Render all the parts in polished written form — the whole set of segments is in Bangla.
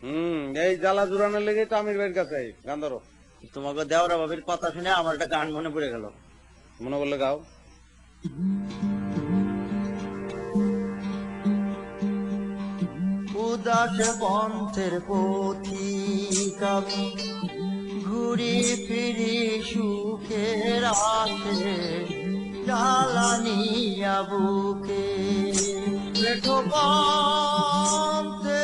এই জ্বালা জোরানোর লেগে তো আমির ভাইয়ের কাছে গান ধরো। তোমাকে দেওরা বাবির কথা শুনে আমার একটা গান মনে পড়ে গেল। মনে করলে গাও। উদাস পন্থের পথিক আমি ঘুরি ফিরি সুখের আশে জ্বালানিয়া বুকে পেঠো পন্থে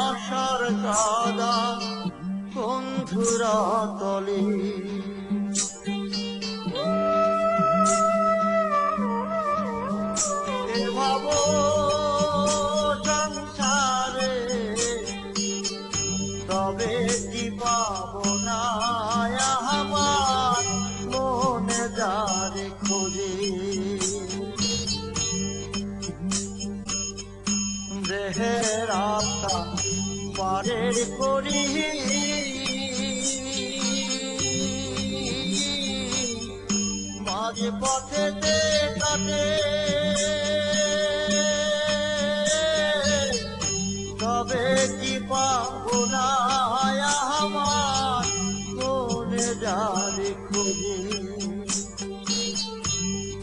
আশার কাদা বন্ধুরা তলে ভাবো সংসারে তবে কি পাবো না আমার মনে যারে খোঁজে দেহের আত্মা পারের করি মাঝে পথেতে কাটে তবে কি পাবো না আমার মনে যারে খুঁজে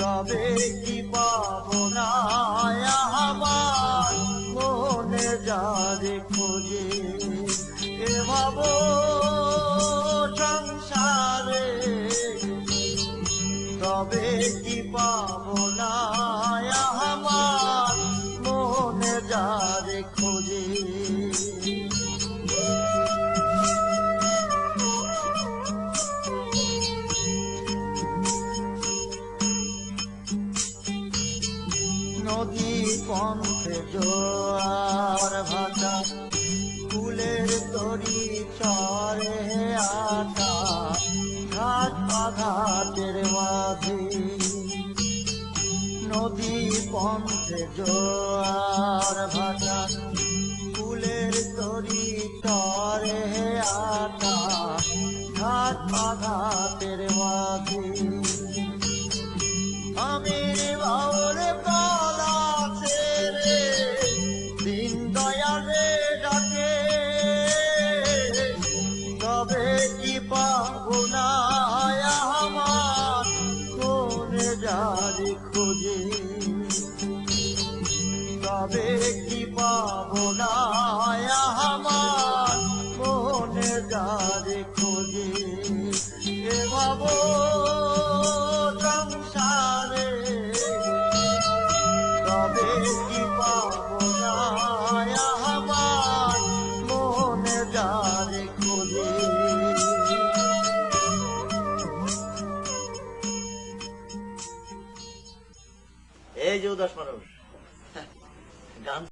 তবে কি পাবো না আমার মনে যারে খুঁজে এ ভাবো সংসারে তবে কি পাবো না আমার মনে যারে খোঁজে নদী পন্থে জোয়ার ভাটা ফুলের তরি চরে আটা ঘাট আঘাতের মাঝে নদী পন্থে জোয়ার ভাটা ফুলের তরি চরে আটা ঘাট আঘাতের মাঝে আমির বাউল পালাছে রে দিন দয়ালে ডাকে তবে কি পাবো না আমার মনে যারে খোঁজে তবে কি পাবো না আমার মনে যারে খোঁজে এ ভাবো সংসারে তবে কি পাবো না আমার মনে যারে খোঁজে এই যে উদাস মানুষ গান